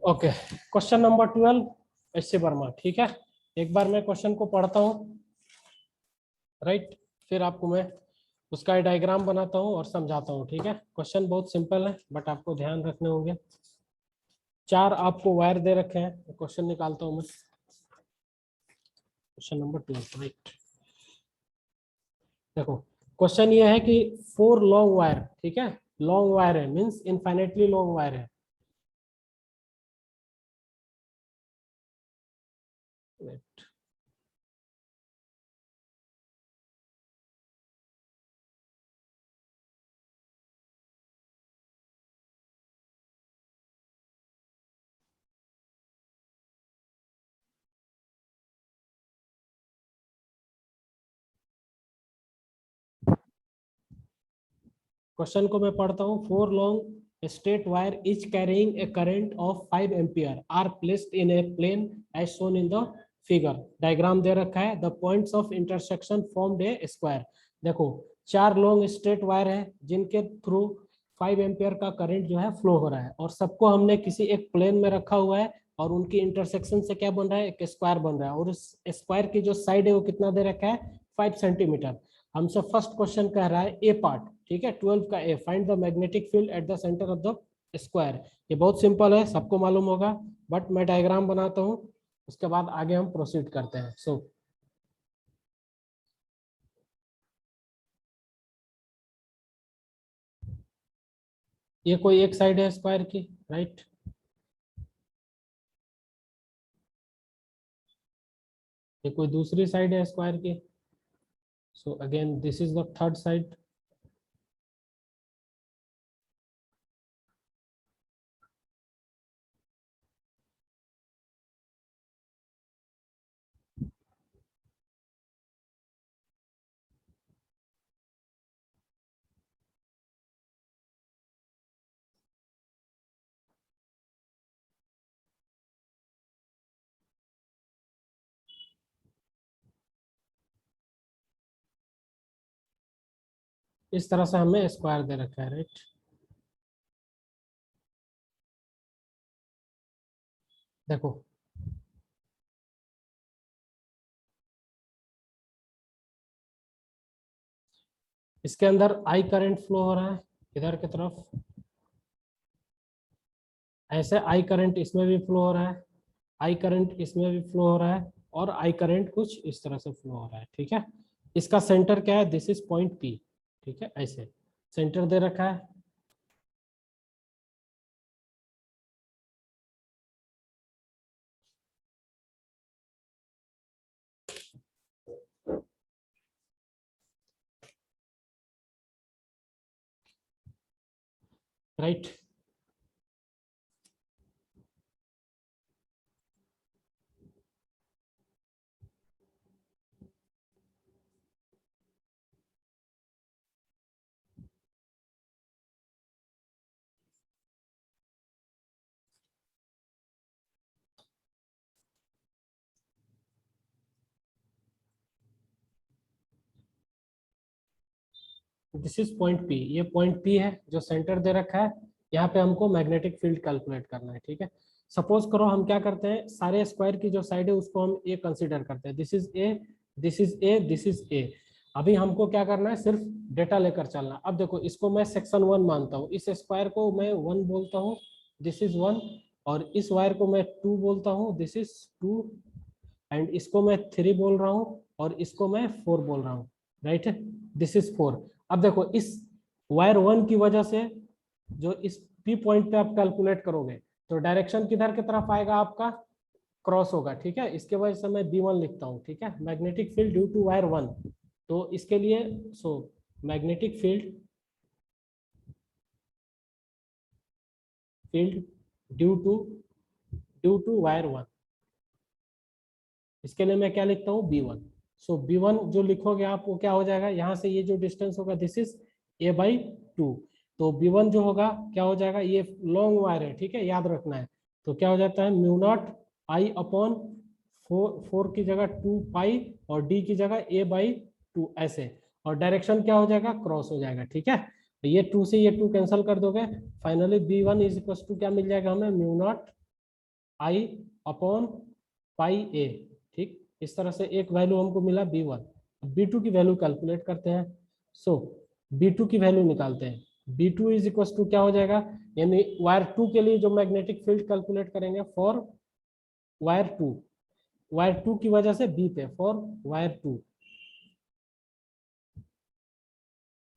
Okay, question number 12 S C Verma. ठीक है, एक बार मैं क्वेश्चन को पढ़ता हूँ, राइट, फिर आपको मैं उसका डायग्राम बनाता हूँ और समझाता हूँ। ठीक है, क्वेश्चन बहुत सिंपल है बट आपको ध्यान रखने होंगे। 4 आपको वायर दे रखे हैं, क्वेश्चन निकालता हूँ मैं। Question number 12, right. देखो, क्वेश्चन ये है कि 4 लॉन्ग वायर, ठीक है, लॉन्ग वायर है मीन्स इनफाइनेटली लॉन्ग वायर है। क्वेश्चन को मैं पढ़ता हूँ। 4 long straight wire each carrying a current of 5 ampere are placed in a plane as shown in the figure. Diagram दे रखा है। The points of intersection formed a square. देखो, 4 long straight wire है जिनके थ्रू 5 एम्पियर का current जो है flow हो रहा है, और सबको हमने किसी एक प्लेन में रखा हुआ है, और उनकी इंटरसेक्शन से क्या बन रहा है, एक स्क्वायर बन रहा है, और उस स्क्वायर की जो साइड है वो कितना दे रखा है, 5 सेंटीमीटर। हमसे फर्स्ट क्वेश्चन कह रहा है ए पार्ट, ठीक है, 12 का a, find the magnetic field at the centre of the square. ये बहुत सिंपल है, सबको मालूम होगा, बट मैं डायग्राम बनाता हूँ, उसके बाद आगे हम प्रोसीड करते हैं। सो ये कोई एक साइड है स्क्वायर की, राइट, ये कोई दूसरी साइड है स्क्वायर की। So again this is the third side. इस तरह से हमें स्क्वायर दे रखा है, राइट। देखो, इसके अंदर आई करंट फ्लो हो रहा है इधर की तरफ, ऐसे आई करंट इसमें भी फ्लो हो रहा है, आई करंट इसमें भी फ्लो हो रहा है, और आई करंट कुछ इस तरह से फ्लो हो रहा है। ठीक है, इसका सेंटर क्या है, दिस इज पॉइंट पी। ठीक है, ऐसे सेंटर दे रखा है। Right, this is point P, ये पॉइंट पी है जो सेंटर दे रखा है। यहाँ पे हमको मैग्नेटिक फील्ड कैलकुलेट करना है। ठीक है, सपोज करो हम क्या करते हैं, सारे स्क्वायर की जो साइड है उसको हम ए कंसीडर करते हैं। This is a, this is a, this is a. अभी हमको क्या करना है, सिर्फ डेटा लेकर चलना। अब देखो, इसको मैं सेक्शन 1 मानता हूँ, इस स्क्वायर को मैं 1 बोलता हूँ, दिस इज 1, और इस वायर को मैं 2 बोलता हूँ, दिस इज 2, एंड इसको मैं 3 बोल रहा हूँ, और इसको मैं 4 बोल रहा हूँ, राइट है, दिस इज 4। अब देखो, इस वायर 1 की वजह से जो इस पी पॉइंट पे आप कैलकुलेट करोगे, तो डायरेक्शन किधर की तरफ आएगा, आपका क्रॉस होगा। ठीक है, इसके वजह से मैं B1 लिखता हूँ। ठीक है, magnetic field due to wire 1, तो इसके लिए so magnetic field due to wire 1, इसके लिए मैं क्या लिखता हूँ, B1। सो B1 जो लिखोगे आप, वो क्या हो जाएगा, यहाँ से ये जो डिस्टेंस होगा, दिस इज A/2। तो B1 जो होगा क्या हो जाएगा, ये लॉन्ग वायर है, ठीक है, याद रखना है। तो क्या हो जाता है, μ0I/4 की जगह 2 पाई, और D की जगह A/2 ऐसे, और डायरेक्शन क्या हो जाएगा, क्रॉस हो जाएगा। ठीक है, तो ये 2 से ये 2 कैंसिल कर दोगे, finally B1 is equal to क्या मिल जाएगा हमें, μ0 आई अपॉन पाई ए। ठीक, इस तरह से एक वैल्यू हमको मिला B1। B2 की वैल्यू कैलकुलेट करते हैं। सो B2 की वैल्यू निकालते हैं। B2 इज इक्वल टू क्या हो जाएगा, यानी वायर 2 के लिए जो मैग्नेटिक फील्ड कैलकुलेट करेंगे फॉर वायर 2, वायर 2 की वजह से बी पे, फॉर वायर 2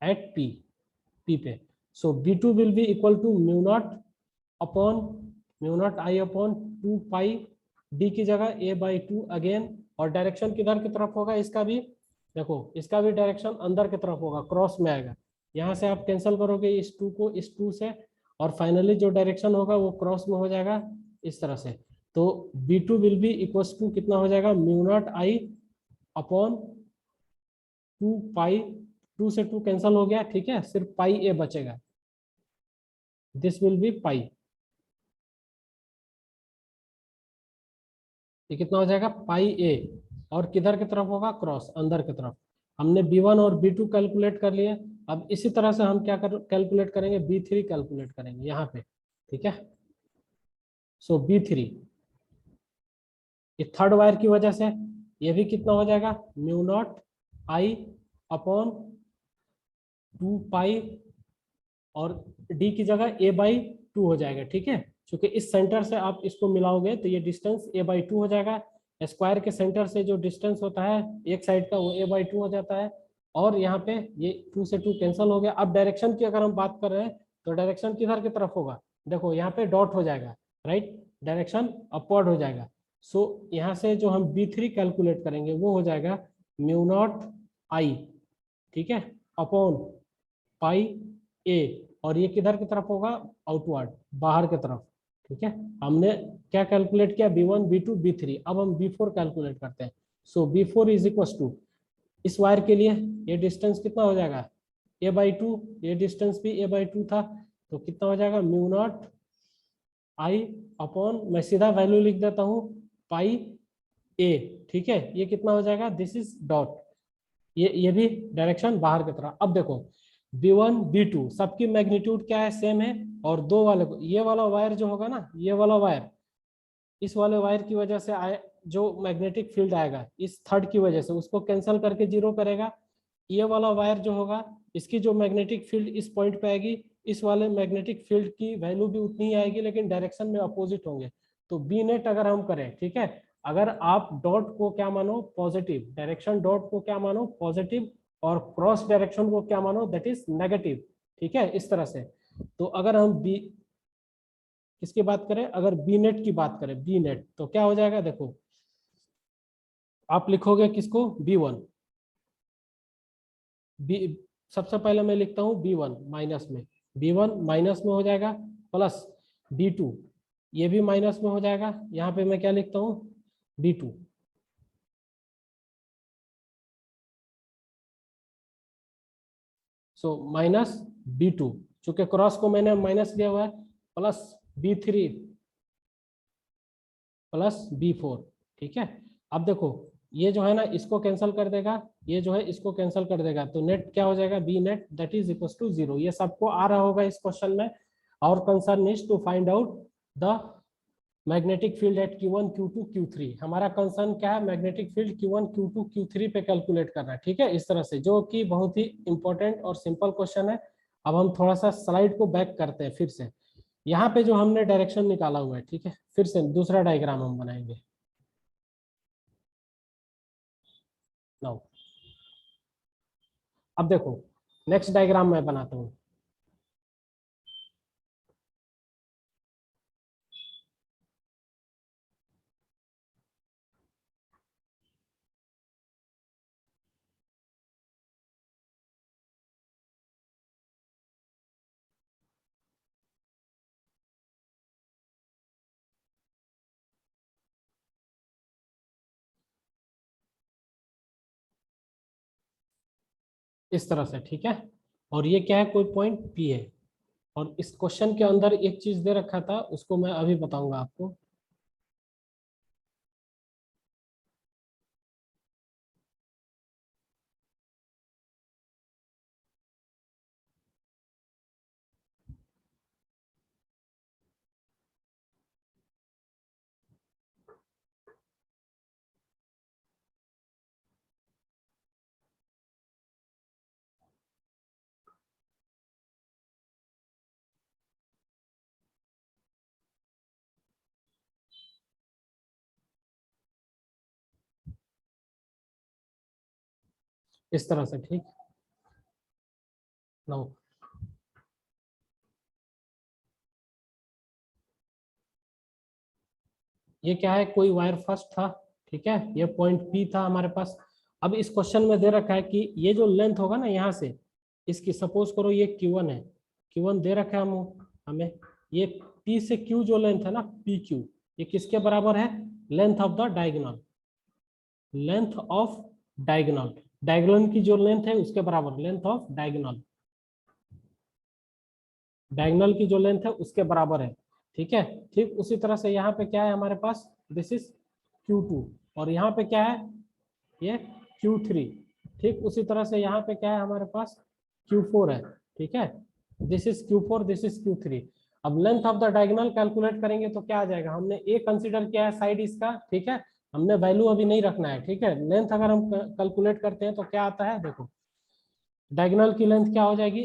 एट पी पे। So B2 will be equal to mu naught upon mu naught I upon 2 pi D की जगह A/2 अगेन। और डायरेक्शन किधर की तरफ होगा इसका भी, देखो इसका भी डायरेक्शन अंदर की तरफ होगा, क्रॉस में आएगा। यहाँ से आप कैंसिल करोगे इस 2 को इस 2 से, और फाइनली जो डायरेक्शन होगा वो क्रॉस में हो जाएगा इस तरह से। तो B2 will B equals to कितना हो जाएगा, म्यू नॉट आई अपॉन 2 पाई, 2 से 2 कैंसिल हो गया, ठीक है, सिर्फ पाई ए बचेगा। दिस विल बी पाई। ये कितना हो जाएगा, पाई ए। और किधर की तरफ होगा, क्रॉस, अंदर की तरफ। हमने B1 और B2 कैलकुलेट कर लिए। अब इसी तरह से हम क्या कैलकुलेट करेंगे, B3 कैलकुलेट करेंगे यहाँ पे, ठीक है। सो B3, ये थर्ड वायर की वजह से ये भी कितना हो जाएगा, mu naught I upon 2 pi, और डी की जगह A/2 हो जाएगा, ठीक है। क्योंकि इस सेंटर से आप इसको मिलाओगे तो ये डिस्टेंस A/2 हो जाएगा। स्क्वायर के सेंटर से जो डिस्टेंस होता है एक साइड का, वो A/2 हो जाता है। और यहाँ पे ये 2 से 2 कैंसिल हो गया। अब डायरेक्शन की अगर हम बात कर रहे हैं तो डायरेक्शन किधर की तरफ होगा, देखो यहाँ पे डॉट हो जाएगा, राइट, डायरेक्शन अपवर्ड हो जाएगा। सो यहाँ से जो हम B3 कैलकुलेट करेंगे वो हो जाएगा म्यू नॉट आई, ठीक है, अपॉन पाई ए। और ये किधर की तरफ होगा, आउटवर्ड, बाहर की तरफ, ठीक है। हमने क्या कैलकुलेट किया, B1 B2 B3। अब हम B4 कैलकुलेट करते हैं। सो B4 इज इक्वल टू, इस वायर के लिए ये डिस्टेंस कितना हो जाएगा, A/2, ये डिस्टेंस भी A/2 था, तो कितना हो जाएगा, म्यू नॉट आई अपॉन, मैं सीधा वैल्यू लिख देता हूँ, पाई ए, ठीक है। ये कितना हो जाएगा, दिस इज डॉट, ये भी डायरेक्शन बाहर की तरफ। अब देखो B1 B2 सबकी मैग्नीट्यूड क्या है, सेम है। और दो वाले को, ये वाला वायर जो होगा ना, ये वाला वायर, इस वाले वायर की वजह से आए जो मैग्नेटिक फील्ड आएगा इस थर्ड की वजह से, उसको कैंसिल करके जीरो करेगा। ये वाला वायर जो होगा इसकी जो मैग्नेटिक फील्ड इस पॉइंट पे आएगी, इस वाले मैग्नेटिक फील्ड की वैल्यू भी उतनी ही आएगी, लेकिन डायरेक्शन में अपोजिट होंगे। तो बी नेट अगर हम करें, ठीक है, अगर आप डॉट को क्या मानो, पॉजिटिव डायरेक्शन, डॉट को क्या मानो, पॉजिटिव, और क्रॉस डायरेक्शन को क्या मानो, दैट इज नेगेटिव, ठीक है, इस तरह से। तो अगर हम बी किसकी बात करें, अगर बी नेट की बात करें, बी नेट, तो क्या हो जाएगा, देखो आप लिखोगे किसको, B1, बी, सबसे पहले मैं लिखता हूँ B1 माइनस में, B1 माइनस में हो जाएगा, प्लस B2, ये भी माइनस में हो जाएगा। यहाँ पे मैं क्या लिखता हूँ, B2, सो माइनस B2, चूंकि क्रॉस को मैंने माइनस लिया हुआ है, प्लस B3 प्लस B4, ठीक है। अब देखो ये जो है ना इसको कैंसिल कर देगा, ये जो है इसको कैंसिल कर देगा, तो नेट क्या हो जाएगा, B net that is equal to 0। ये सबको आ रहा होगा इस क्वेश्चन में। और concern is to find out the magnetic field at Q1 Q2 Q3। हमारा कंसर्न क्या है, magnetic field Q1 Q2 Q3 पे कैलकुलेट करना है, ठीक है, इस तरह से, जो कि बहुत ही इंपॉर्टेंट और सिंपल क्वेश्चन है। अब हम थोड़ा सा स्लाइड को बैक करते हैं फिर से। यहाँ पे जो हमने डायरेक्शन निकाला हुआ है, ठीक है, फिर से दूसरा डायग्राम हम बनाएंगे नाउ। अब देखो नेक्स्ट डायग्राम मैं बनाता हूँ। इस तरह से, ठीक है। और ये क्या है, कोई पॉइंट P है। और इस क्वेश्चन के अंदर एक चीज दे रखा था, उसको मैं अभी बताऊंगा आपको। इस तरह से, ठीक। नो, ये क्या है, कोई वायर फर्स्ट था, ठीक है, ये पॉइंट पी था हमारे पास। अब इस क्वेश्चन में दे रखा है कि ये जो लेंथ होगा ना यहाँ से, इसकी सपोज करो ये Q1 है, Q1 दे रखा है हमें, ये P से Q जो लेंथ है ना, PQ, ये किसके बराबर है, length of the diagonal, length of diagonal, diagonal की जो लेंथ है उसके बराबर, लेंथ ऑफ डायगोनल, डायगोनल की जो लेंथ है उसके बराबर है, ठीक है। ठीक उसी तरह से यहाँ पे क्या है हमारे पास, दिस इज Q2, और यहाँ पे क्या है, ये Q3, ठीक उसी तरह से यहाँ पे क्या है हमारे पास, Q4 है, ठीक है, this is Q4, this is Q3। अब length of the diagonal calculate करेंगे तो क्या आ जाएगा, हमने ए कंसीडर किया है साइड इसका, ठीक है, हमने वैल्यू अभी नहीं रखना है, ठीक है। लेंथ अगर हम कैलकुलेट करते हैं तो क्या आता है, देखो डायगोनल की लेंथ क्या हो जाएगी,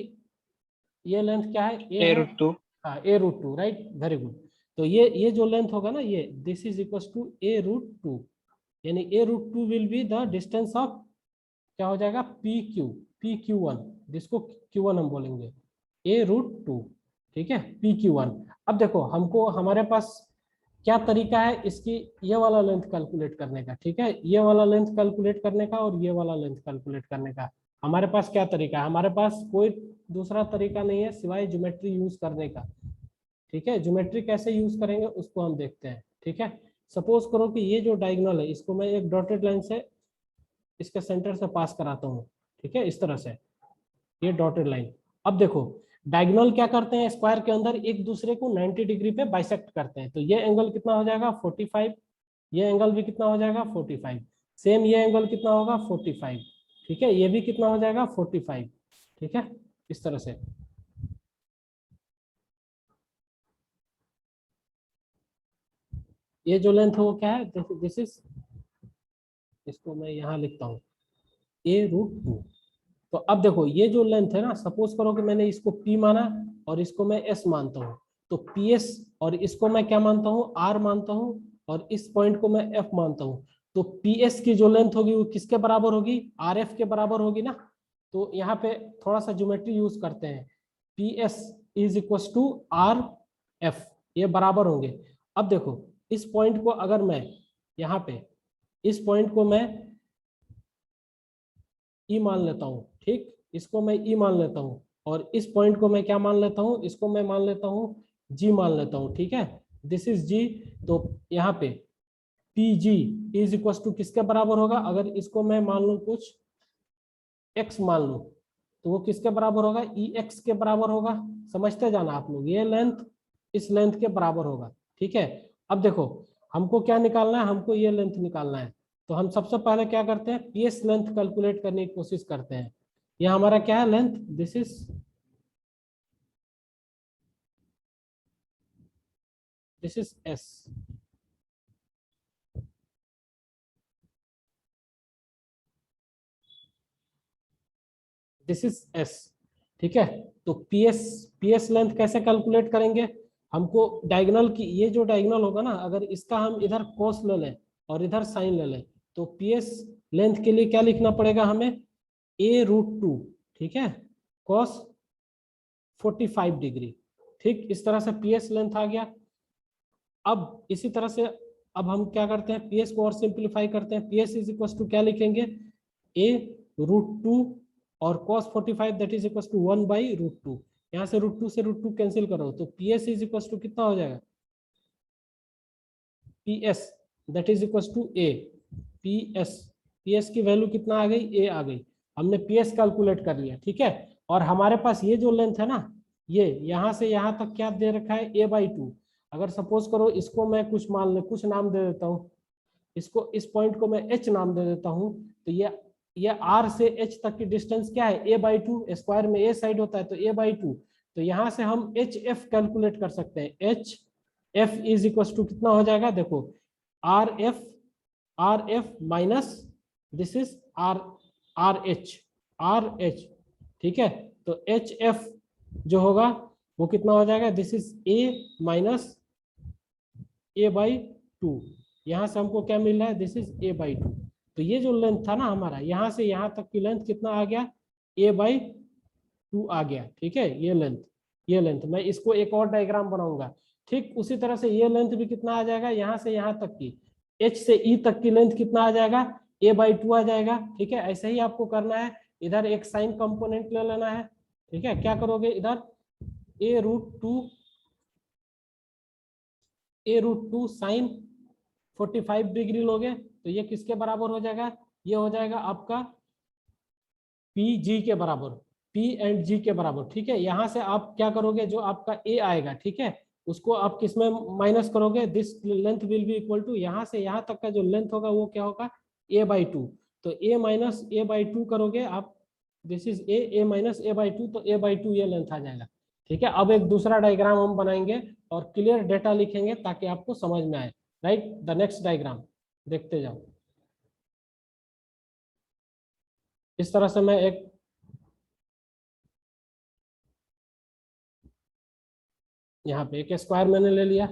ये लेंथ क्या है, ए है, A√2। हाँ A√2, राइट, वेरी गुड। तो ये जो लेंथ होगा ना, ये this is equal to A√2, यानी A√2 will be the distance of, क्या हो जाएगा, PQ1, जिसको Q1 हम बोलेंगे, A√2, ठीक है, PQ1। अब देखो हमको, हमारे पास क्या तरीका है इसकी, ये वाला लेंथ कैलकुलेट करने का, ठीक है, ये वाला लेंथ कैलकुलेट करने का और ये वाला लेंथ कैलकुलेट करने का, हमारे पास क्या तरीका है, हमारे पास कोई दूसरा तरीका नहीं है सिवाय ज्योमेट्री यूज करने का, ठीक है। ज्योमेट्री कैसे यूज करेंगे उसको हम देखते हैं, ठीक है। सपोज करो कि ये जो डायगोनल है इसको मैं एक डॉटेड लाइन से इसके सेंटर से पास कराता हूँ, ठीक है, इस तरह से, ये डॉटेड लाइन। अब देखो डायगोनल क्या करते हैं, स्क्वायर के अंदर एक दूसरे को 90 डिग्री पे बाइसेक्ट करते हैं, तो ये एंगल कितना हो जाएगा, 45, ये एंगल भी कितना हो जाएगा, 45, सेम ये एंगल कितना होगा, 45, ठीक है, ये भी कितना हो जाएगा, 45, ठीक है, इस तरह से। ये जो लेंथ है वो क्या है, दिस इज, इसको मैं यहाँ लिखता हूँ A√2। तो अब देखो ये जो लेंथ है ना, सपोज करो कि मैंने इसको P माना और इसको मैं S मानता हूँ, तो PS, और इसको मैं क्या मानता हूँ, R मानता हूँ, और इस पॉइंट को मैं F मानता हूँ, तो PS की जो लेंथ होगी वो किसके बराबर होगी, RF के बराबर होगी ना। तो यहाँ पे थोड़ा सा ज्योमेट्री यूज करते हैं, PS is equal to RF, ये बराबर होंगे। अब देखो इस पॉइंट को अगर मैं यहाँ पे, इस पॉइंट को मैं ई मान लेता हूँ, ठीक, इसको मैं ई मान लेता हूँ, और इस पॉइंट को मैं क्या मान लेता हूँ, इसको मैं मान लेता हूँ जी मान लेता हूँ, ठीक है, दिस इज जी। तो यहाँ पे P G is equal to किसके बराबर होगा, अगर इसको मैं मान लूँ कुछ एक्स मान लूँ, तो वो किसके बराबर होगा, ई एक्स के बराबर होगा। समझते जाना आप लोग, ये लेंथ इस लेंथ के बराबर होगा, ठीक है। अब देखो हमको क्या निकालना है, हमको ये लेंथ निकालना है, तो हम सबसे पहले क्या करते हैं, पीएस लेंथ कैलकुलेट करने की कोशिश करते हैं। ये हमारा क्या है length, this is S, this is S, ठीक है। तो पीएस लेंथ कैसे कैलकुलेट करेंगे, हमको डायगोनल की, ये जो डायगोनल होगा ना, अगर इसका हम इधर कोस ले लें और इधर साइन ले लें, तो पीएस लेंथ के लिए क्या लिखना पड़ेगा हमें, A√2, ठीक है, कॉस 45 डिग्री, ठीक, इस तरह से पीएस लेंथ आ गया। अब इसी तरह से अब हम क्या करते हैं, पीएस को और सिंप्लीफाई करते हैं, पीएस इज इक्वल टू क्या लिखेंगे, A√2 और cos 45 that is equal to 1/√2, यहाँ से √2 से √2 कैंसिल करो, तो पीएस इज इक्वल टू कितना हो जाएगा, PS that is equal to A, PS की वैल्यू कितना आ गई, ए आ गई, हमने पीएस कैलकुलेट कर लिया, ठीक है। और हमारे पास ये जो लेंथ है ना, ये यहाँ से यहाँ तक क्या दे रखा है, A/2। अगर सपोज करो इसको मैं कुछ मान ले, कुछ नाम दे देता हूँ, इसको, इस पॉइंट को मैं H नाम दे देता हूँ, तो ये R से H तक की डिस्टेंस क्या है, A/2, स्क्वायर में A साइड होता है तो A/2, तो यहाँ से हम HF कैलकुलेट कर सकते हैं, HF इज इक्वल टू कितना हो जाएगा, देखो RF minus this is RH, ठीक है। तो HF जो होगा वो कितना हो जाएगा, this is A minus A/2, यहाँ से हमको क्या मिल रहा है, दिस इज A/2, तो ये जो लेंथ था ना हमारा, यहाँ से यहाँ तक की लेंथ कितना आ गया, a/2 आ गया। ठीक है, ये लेंथ मैं इसको एक और डायग्राम बनाऊंगा। ठीक उसी तरह से ये लेंथ भी कितना आ जाएगा, यहाँ से यहाँ तक की h से e तक की लेंथ कितना आ जाएगा, a/2 आ जाएगा। ठीक है, ऐसे ही आपको करना है। इधर एक साइन कंपोनेंट ले लेना है। ठीक है, क्या करोगे इधर a√2 साइन 45 डिग्री लोगे तो ये किसके बराबर हो जाएगा, ये हो जाएगा आपका PG के बराबर, P&G के बराबर। ठीक है, यहां से आप क्या करोगे, जो आपका A आएगा, ठीक है, उसको आप किस में माइनस करोगे, this length will be equal to, यहां से यहां तक का जो लेंथ होगा वो क्या होगा, a/2। तो a माइनस a/2 करोगे आप, this is a minus a/2, तो a/2 ये लेंथ आ जाएगा। ठीक है, अब एक दूसरा डायग्राम हम बनाएंगे और क्लियर डेटा लिखेंगे ताकि आपको समझ में आए। राइट, द नेक्स्ट डायग्राम देखते जाओ। इस तरह से मैं एक यहाँ पे एक स्क्वायर मैंने ले लिया।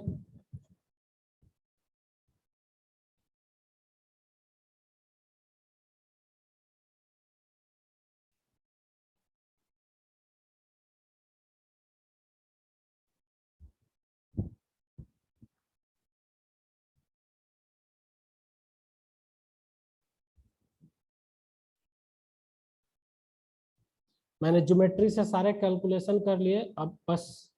मैंने ज्योमेट्री से सारे कैलकुलेशन कर लिए, अब बस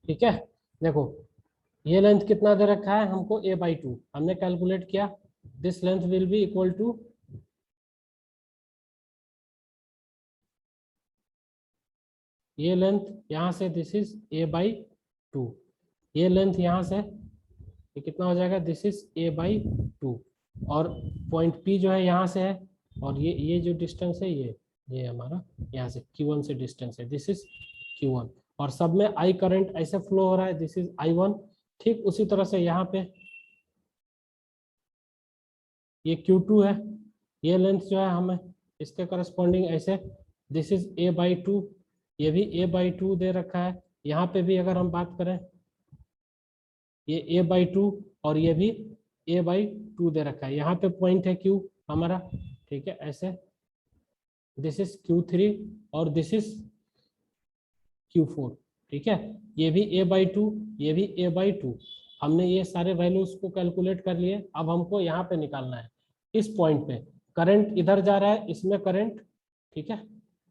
ठीक है, देखो ये लेंथ कितना दे रखा है हमको, a/2 हमने कैलकुलेट किया। This length will be equal to, ये लेंथ यहाँ से दिस इज a/2, ये लेंथ यहाँ से ये कितना हो जाएगा, दिस इज a/2, और पॉइंट P जो है यहाँ से है, और ये जो डिस्टेंस है ये हमारा यहाँ से Q1 से डिस्टेंस है, दिस इज Q1, और सब में I करंट ऐसे फ्लो हो रहा है, दिस इज I1। ठीक उसी तरह से यहाँ पे ये Q2 है, ये लेंथ जो है हमें इसके करस्पॉन्डिंग ऐसे, दिस इज a/2, ये भी a/2 दे रखा है। यहाँ पे भी अगर हम बात करें, ये a/2 और ये भी a/2 दे रखा है। यहाँ पे पॉइंट है Q हमारा, ठीक है, ऐसे दिस इज Q3 और दिस इज Q4। ठीक है, ये भी a/2, ये भी a/2। हमने ये सारे वैल्यूज को कैलकुलेट कर लिए। अब हमको यहाँ पे निकालना है, इस पॉइंट पे करंट इधर जा रहा है, इसमें करंट, ठीक है,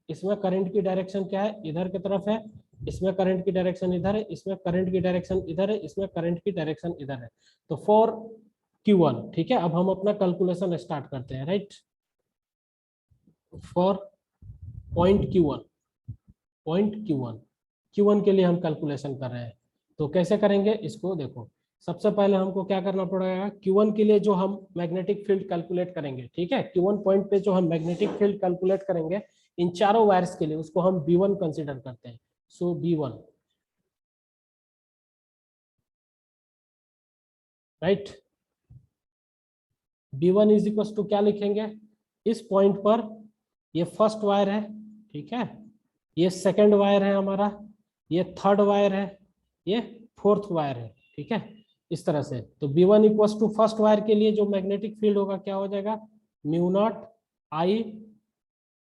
इसमें करंट की डायरेक्शन क्या है, इधर की तरफ है, इसमें करंट की डायरेक्शन इधर है, इसमें करंट की डायरेक्शन इधर है, इसमें करंट की डायरेक्शन इधर है। तो फॉर Q1, ठीक है, अब हम अपना कैलकुलेशन स्टार्ट करते हैं। राइट, फॉर पॉइंट Q1 के लिए हम कैलकुलेशन कर रहे हैं। तो कैसे करेंगे इसको, देखो सबसे पहले हमको क्या करना पड़ेगा, Q1 के लिए जो हम मैग्नेटिक फील्ड कैलकुलेट करेंगे, ठीक है, Q1 पॉइंट पे जो हम मैग्नेटिक फील्ड कैलकुलेट करेंगे इन चारों वायर्स के लिए, उसको हम B1 कंसीडर करते हैं। So B1, right, B1 is equal to क्या लिखेंगे, इस पॉइंट पर ये फर्स्ट वायर है, ठीक है, ये सेकंड वायर है हमारा, ये थर्ड वायर है, ये फोर्थ वायर है। ठीक है, इस तरह से। तो B1 equal to first wire के लिए जो मैग्नेटिक फील्ड होगा क्या हो जाएगा, म्यू नॉट I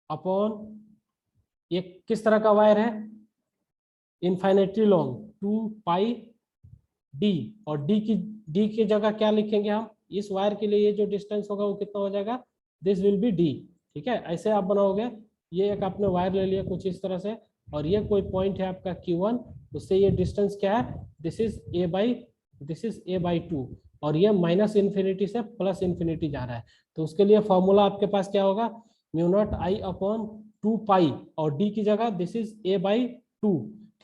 अपॉन, ये किस तरह का वायर है, इनफाइनेटली लॉन्ग 2πd, और डी की जगह क्या लिखेंगे हम, इस वायर के लिए ये जो डिस्टेंस होगा वो कितना हो जाएगा, दिस विल बी d। ठीक है, ऐसे आप बनाओगे। ये एक आपने वायर ले लिया कुछ इस तरह से, और ये कोई पॉइंट है आपका Q1, उससे ये डिस्टेंस क्या है, दिस इज a/2, और ये माइनस इन्फिनिटी से प्लस इन्फिनिटी जा रहा है। तो उसके लिए फॉर्मूला आपके पास क्या होगा, म्यू नॉट I अपॉन 2π, और d की जगह दिस इज a/2।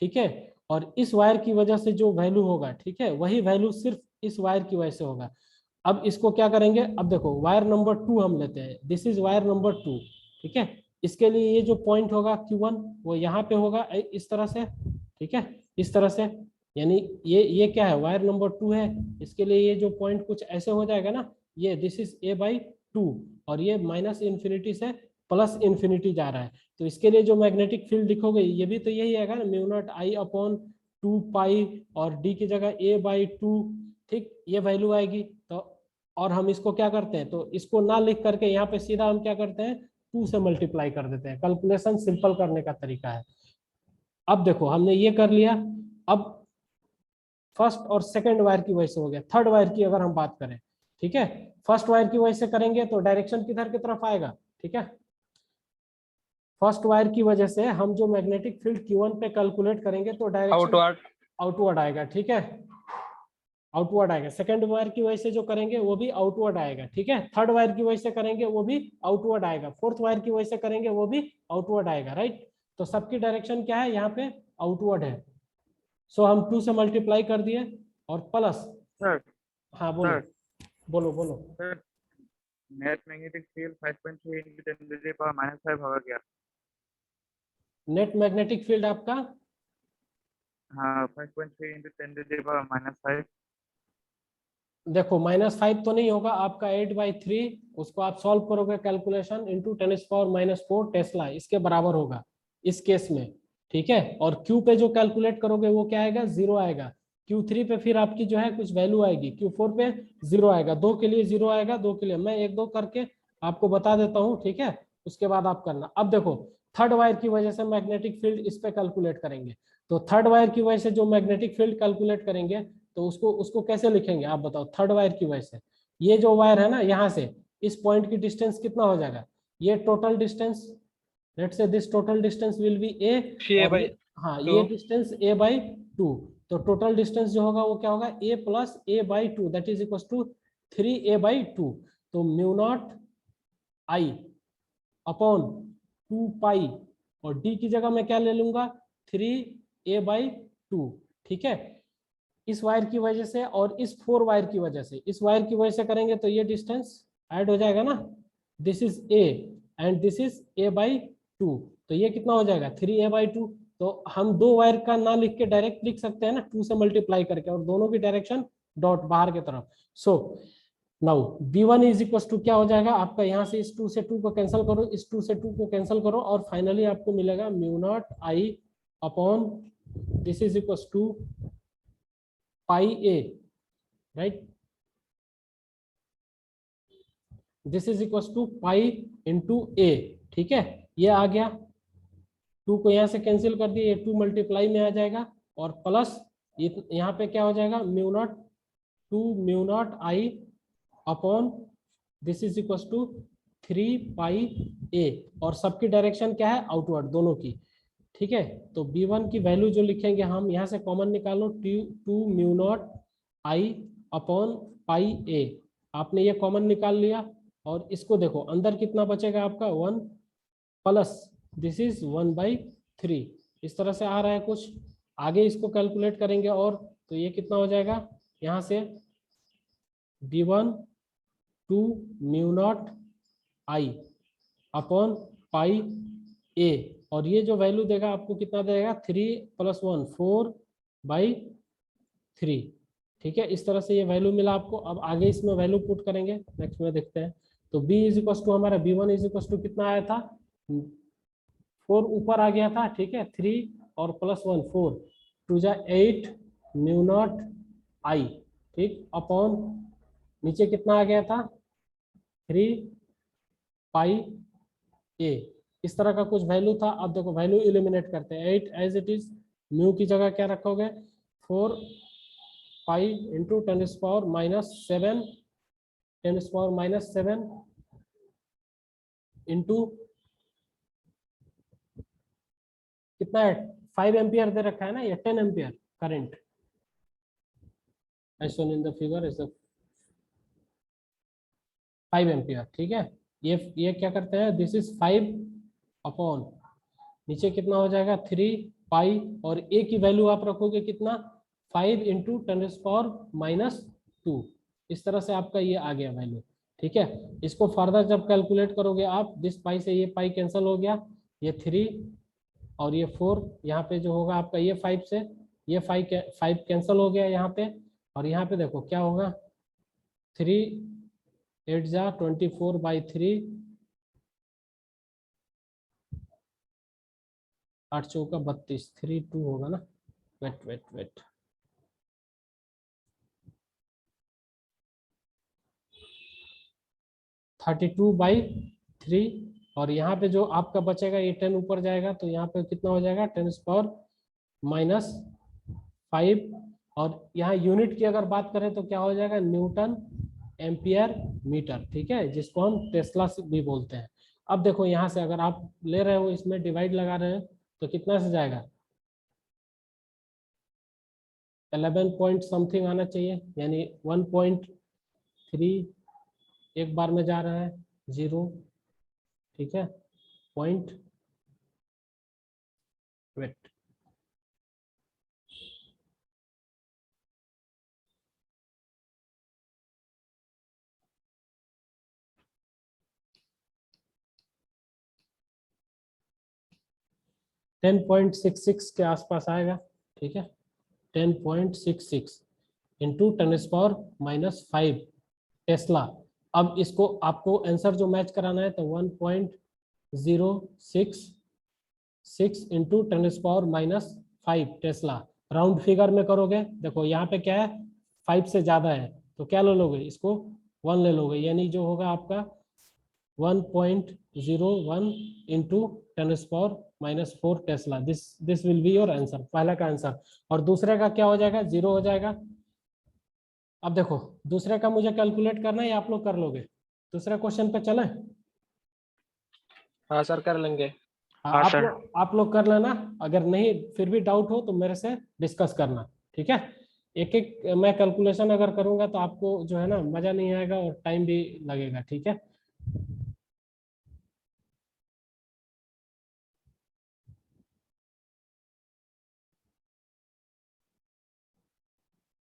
ठीक है, और इस वायर की वजह से जो वैल्यू होगा, ठीक है, वही वैल्यू सिर्फ इस वायर की वजह से होगा। अब इसको क्या करेंगे, अब देखो वायर नंबर 2 हम लेते हैं, दिस इज वायर नंबर 2। ठीक है, इसके लिए ये जो पॉइंट होगा Q1 वो यहाँ पे होगा इस तरह से, ठीक है, इस तरह से। यानी ये क्या है, वायर नंबर 2 है, इसके लिए ये जो पॉइंट कुछ ऐसे हो जाएगा ना, ये दिस इज a/2 और ये माइनस इन्फिनिटी से प्लस इन्फिनिटी जा रहा है, तो इसके लिए जो मैग्नेटिक फील्ड लिखोगे ये भी तो यही आएगा ना, mu naught I upon 2 pi और डी की जगह a/2, ठीक, ये वैल्यू आएगी। तो और हम इसको क्या करते हैं, तो इसको ना लिख करके यहाँ पे सीधा हम क्या करते हैं, 2 से मल्टीप्लाई कर देते हैं, कैलकुलेशन सिंपल करने का तरीका है। अब देखो हमने ये कर लिया, अब फर्स्ट और सेकंड वायर की वजह से हो गया, थर्ड वायर की अगर हम बात करें, ठीक है, फर्स्ट वायर की वजह से करेंगे तो डायरेक्शन किधर की तरफ आएगा, ठीक है, फर्स्ट वायर की वजह से हम जो मैग्नेटिक फील्ड Q1 पे कैलकुलेट करेंगे तो डायरेक्शन आउटवर्ड आएगा, ठीक है, आउटवर्ड आएगा। सेकंड वायर की वजह से जो करेंगे वो भी आउटवर्ड आएगा, ठीक है, थर्ड वायर की वजह से करेंगे वो भी आउटवर्ड आएगा, फोर्थ वायर की वजह से करेंगे वो भी आउटवर्ड आएगा, राइट। तो सबकी डायरेक्शन क्या है, यहाँ पे आउटवर्ड है। सो हम 2 से मल्टीप्लाई कर दिए और प्लस, सर हाँ बोलो बोलो बोलो। Sir net magnetic field 5.3 into 10 to the power -5 होगा क्या? नेट मैग्नेटिक फील्ड आपका, हाँ 5.3 into 10 to the power -5। देखो -5 तो नहीं होगा आपका, 8/3 उसको आप सॉल्व करोगे कैलकुलेशन इंटू 10⁻⁻⁴ टेस्ला, इसके बराबर होगा इस केस में, ठीक है। और Q पे जो कैलकुलेट करोगे वो क्या आएगा, 0 आएगा। Q3 पे फिर आपकी जो है कुछ वैल्यू आएगी, Q4 पे 0 आएगा, 2 के लिए 0 आएगा, 2 के लिए मैं 1-2 करके आपको बता देता हूँ, ठीक है, उसके बाद आप करना। अब देखो थर्ड वायर की वजह से मैग्नेटिक फील्ड इस पे कैलकुलेट करेंगे, तो थर्ड वायर की वजह से जो मैग्नेटिक फील्ड कैलकुलेट करेंगे तो उसको उसको कैसे लिखेंगे आप बताओ, थर्ड वायर की वजह से ये जो वायर है ना, यहाँ से इस पॉइंट की डिस्टेंस कितना हो जाएगा, ये total distance, let's say this total distance will be a, और ये, हाँ ये डिस्टेंस a/2, तो टोटल डिस्टेंस जो होगा वो क्या होगा, a plus a/2 that is equal to 3a/2। तो mu naught I upon 2 pi और d की जगह मैं क्या ले लूंगा, 3a/2, ठीक है। इस वायर की वजह से और इस 4 वायर की वजह से, इस वायर की वजह से करेंगे तो ये डिस्टेंस ऐड हो जाएगा ना, this is a and this is a/2, तो ये कितना हो जाएगा 3a/2। तो हम दो वायर का ना लिख के डायरेक्ट लिख सकते हैं ना, 2 से मल्टीप्लाई करके, और दोनों की डायरेक्शन डॉट बाहर की तरफ। So now b1 is equal to क्या हो जाएगा आपका, यहाँ से इस 2 से 2 को कैंसिल करो, इस 2 से 2 को कैंसिल करो, और फाइनली आपको मिलेगा mu naught I upon this is equal to pi a, right, this is equal to pi into a, ठीक है, ये आ गया, 2 को यहाँ से कैंसिल कर दिए, ये 2 मल्टीप्लाई में आ जाएगा, और प्लस यहाँ पे क्या हो जाएगा, mu naught 2 mu naught I upon this is equal to 3 pi a, और सबकी डायरेक्शन क्या है, आउटवर्ड दोनों की, ठीक है। तो b1 की वैल्यू जो लिखेंगे हम, यहाँ से कॉमन निकालो, 2 mu naught I upon pi a, आपने ये कॉमन निकाल लिया, और इसको देखो अंदर कितना बचेगा आपका 1 प्लस दिस इज 1/3, इस तरह से आ रहा है कुछ, आगे इसको कैलकुलेट करेंगे और तो ये कितना हो जाएगा, यहाँ से b1 2 mu naught I upon pi a, और ये जो वैल्यू देगा आपको कितना देगा, 3 + 1 4/3, ठीक है। इस तरह से ये वैल्यू मिला आपको। अब आगे इसमें वैल्यू पुट करेंगे, नेक्स्ट में देखते हैं। तो b इज इक्वल टू हमारा b1 इज इक्वल टू कितना आया था, 4 ऊपर आ गया था, ठीक है, 3 और +1 4 2 जा 8 म्यू नॉट आई, ठीक, अपॉन नीचे कितना आ गया था 3 पाई a, इस तरह का कुछ वैल्यू था। अब देखो वैल्यू एलिमिनेट करते हैं, 8 एज इट इज, म्यू की जगह क्या रखोगे 4 पाई इंटू 10⁻⁻7 10⁻⁻7 इंटू कितना है, 5 एम्पियर दे रखा है ना, या 10 ampere current, as shown in the figure is 5 ampere, ठीक है। ये क्या करते हैं, दिस इज 5 अपॉन नीचे कितना हो जाएगा 3 पाई, और a की वैल्यू आप रखोगे कितना 5 इंटू 10⁻⁻2, इस तरह से आपका ये आ गया वैल्यू, ठीक है। इसको फर्दर जब कैलकुलेट करोगे आप, दिस पाई से ये पाई कैंसिल हो गया, ये 3 और ये 4, यहाँ पे जो होगा आपका ये 5 से, ये 5 कैंसिल हो गया यहाँ पे, और यहाँ पे देखो क्या होगा, 3 8 जा 24/3, 8 चौका 32, 3 2 होगा ना, वेट वेट वेट, 32/3, और यहाँ पे जो आपका बचेगा ये 10 ऊपर जाएगा, तो यहाँ पे कितना हो जाएगा, 10⁻⁵, और यहाँ यूनिट की अगर बात करें तो क्या हो जाएगा, न्यूटन एम्पियर मीटर, ठीक है, जिसको हम टेस्ला भी बोलते हैं। अब देखो यहाँ से अगर आप ले रहे हो, इसमें डिवाइड लगा रहे हैं, तो कितना से जाएगा, 11 पॉइंट समथिंग आना चाहिए, यानी 1.3 एक बार में जा रहा है, 0, ठीक है, पॉइंट, वेट, $10.66 के आसपास आएगा, ठीक है, 10.66 इंटू 10⁻⁻5 टेस्ला। अब इसको आपको आंसर जो मैच कराना है, तो 1.066 इंटू 10⁻⁵ टेस्ला, राउंड फिगर में करोगे, देखो यहाँ पे क्या है, 5 से ज्यादा है, तो क्या ले लोगे, इसको 1 ले लोगे, यानी जो होगा आपका 1.01 into 10⁻⁴ Tesla, this will be your answer, पहला का आंसर। और दूसरे का क्या हो जाएगा, 0 हो जाएगा। अब देखो दूसरे का मुझे कैलकुलेट करना है या आप लोग कर लोगे, दूसरे क्वेश्चन पे चलें? हाँ सर कर लेंगे। हाँ सर। आप लोग कर लेना, अगर नहीं फिर भी डाउट हो तो मेरे से डिस्कस करना, ठीक है। एक एक मैं कैलकुलेशन अगर करूंगा तो आपको जो है ना मजा नहीं आएगा और टाइम भी लगेगा, ठीक है।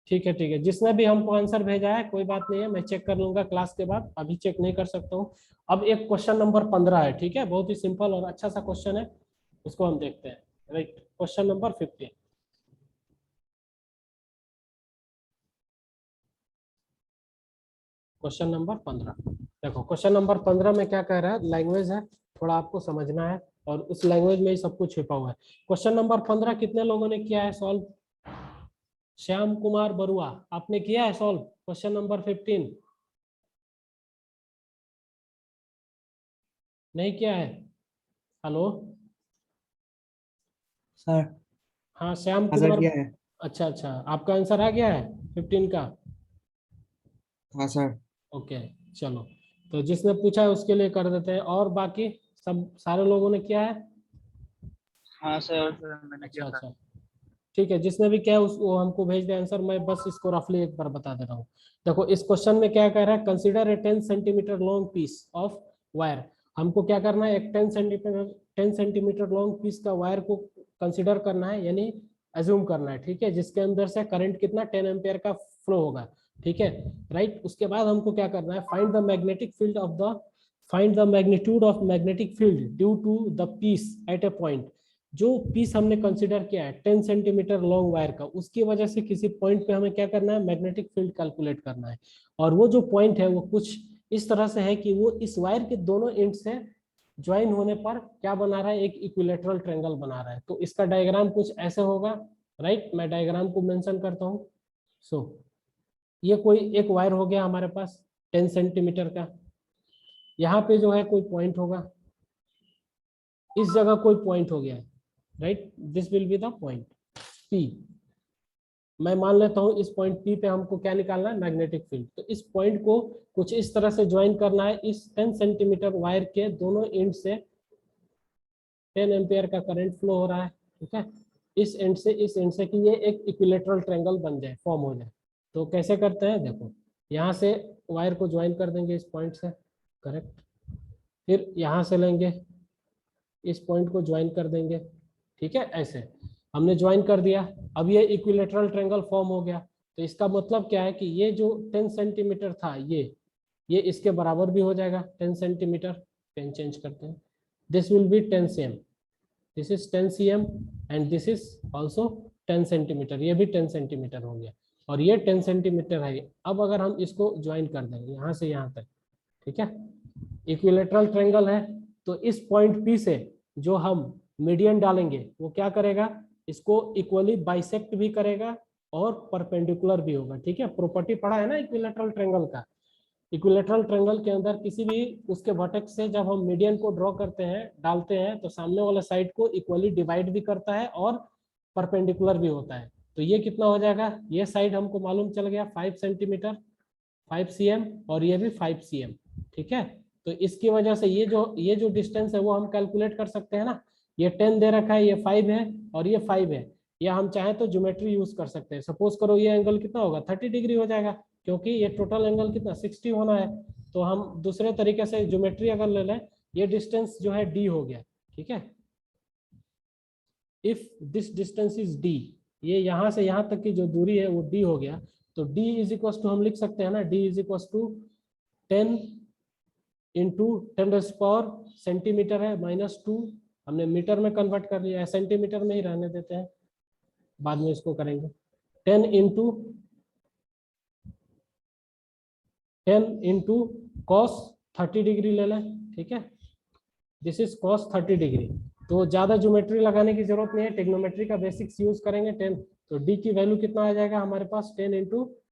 ठीक है ठीक है, जिसने भी हमको आंसर भेजा है कोई बात नहीं है, मैं चेक कर लूंगा क्लास के बाद, अभी चेक नहीं कर सकता हूँ। अब एक क्वेश्चन नंबर 15 है, ठीक है, बहुत ही सिंपल और अच्छा सा क्वेश्चन है, उसको हम देखते हैं। Right, question number 15, question number 15। देखो क्वेश्चन नंबर 15 में क्या कह रहा है, लैंग्वेज है, थोड़ा आपको समझना है, और उस लैंग्वेज में ही सब कुछ छिपा हुआ है। क्वेश्चन नंबर 15 कितने लोगों ने किया है सॉल्व? श्याम कुमार बरुआ, आपने किया है सॉल्व क्वेश्चन नंबर 15? नहीं किया है? Hello sir. हाँ श्याम हाँ सर कुमार, किया है। अच्छा अच्छा, आपका आंसर आ गया है 15 का? हाँ सर। ओके चलो, तो जिसने पूछा है उसके लिए कर देते हैं, और बाकी सब सारे लोगों ने किया है? हाँ सर। सर मैंने अच्छा किया था। अच्छा, ठीक है, जिसने भी किया उस वो हमको भेज दे आंसर, मैं बस इसको रफली एक बार बता दे रहा हूँ। देखो इस क्वेश्चन में क्या कह रहा है, consider a 10 centimetre long piece of wire. हमको क्या करना है, एक 10 सेंटीमीटर लॉन्ग पीस का वायर को कंसीडर करना है, यानी अज्यूम करना है, ठीक है, जिसके अंदर से करंट कितना 10 एम्पियर का फ्लो होगा, ठीक है, राइट। उसके बाद हमको क्या करना है, find the magnitude of magnetic field due to the piece at a point. जो पीस हमने कंसीडर किया है 10 सेंटीमीटर लॉन्ग वायर का, उसकी वजह से किसी पॉइंट पे हमें क्या करना है, मैग्नेटिक फील्ड कैलकुलेट करना है। और वो जो पॉइंट है वो कुछ इस तरह से है कि वो इस वायर के दोनों एंड से ज्वाइन होने पर क्या बना रहा है, एक इक्विलेटरल ट्रायंगल बना रहा है। तो इसका डायग्राम कुछ ऐसे होगा, राइट, मैं डायग्राम को मेंशन करता हूँ। सो ये कोई एक वायर हो गया हमारे पास 10 सेंटीमीटर का, यहाँ पे जो है कोई पॉइंट होगा, इस जगह कोई पॉइंट हो गया है, right, this will be the point P। मैं मान लेता हूँ इस पॉइंट P पे हमको क्या निकालना है, मैग्नेटिक फील्ड। तो इस पॉइंट को कुछ इस तरह से ज्वाइन करना है, इस 10 सेंटीमीटर वायर के दोनों एंड से 10 एम्पियर का करंट फ्लो हो रहा है, ठीक है, इस एंड से इस एंड से, कि ये एक इक्विलेटरल ट्रायंगल बन जाए, फॉर्म हो जाए। तो कैसे करते हैं, देखो यहाँ से वायर को ज्वाइन कर देंगे इस पॉइंट से, करेक्ट, फिर यहाँ से लेंगे इस पॉइंट को ज्वाइन कर देंगे, ठीक है, ऐसे हमने ज्वाइन कर दिया। अब ये इक्विलेटरल ट्रायंगल फॉर्म हो गया। तो इसका मतलब क्या है कि ये जो 10 सेंटीमीटर था, ये इसके बराबर भी हो जाएगा 10 सेंटीमीटर, पेन चेंज करते हैं, this will be 10 cm, this is 10 cm and this is also 10 centimetre, ये भी 10 सेंटीमीटर हो गया और ये 10 सेंटीमीटर है। अब अगर हम इसको ज्वाइन कर दें यहाँ से यहाँ तक, ठीक है, इक्विलेटरल ट्रायंगल है, तो इस पॉइंट पी से जो हम मीडियन डालेंगे वो क्या करेगा, इसको इक्वली बाइसेक्ट भी करेगा और परपेंडिकुलर भी होगा। ठीक है, प्रॉपर्टी पढ़ा है ना इक्विलेटरल ट्रायंगल का। इक्विलेटरल ट्रायंगल के अंदर किसी भी उसके वर्टेक्स से जब हम मीडियन को ड्रॉ करते हैं, डालते हैं, तो सामने वाला साइड को इक्वली डिवाइड भी करता है और परपेंडिकुलर भी होता है। तो ये कितना हो जाएगा, ये साइड हमको मालूम चल गया 5 सेंटीमीटर 5 cm और ये भी 5 cm। ठीक है, तो इसकी वजह से ये जो डिस्टेंस है वो हम कैलकुलेट कर सकते हैं ना। ये 10 दे रखा है, ये 5 है और ये 5 है, या हम चाहे तो ज्योमेट्री यूज कर सकते हैं। सपोज करो ये एंगल कितना होगा, 30 डिग्री हो जाएगा, क्योंकि ये टोटल एंगल कितना 60 होना है। तो हम दूसरे तरीके से ज्योमेट्री अगर ले लें, ये डिस्टेंस जो है d हो गया। ठीक है, if this distance is d, ये यहाँ से यहाँ तक की जो दूरी है वो d हो गया, तो d इज इक्वल टू हम लिख सकते हैं ना, d is equal to 10 into 10⁻, centimetre है -2, हमने मीटर में कन्वर्ट कर लिया है, सेंटीमीटर में ही रहने देते हैं, बाद में इसको करेंगे। 10 इंटू कॉस 30 डिग्री ले लें। ठीक है, दिस इज कॉस 30 डिग्री। तो ज्यादा ज्योमेट्री लगाने की जरूरत नहीं है, टेक्नोमेट्री का बेसिक्स यूज करेंगे। 10, तो डी की वैल्यू कितना आ जाएगा हमारे पास, 10 इंटू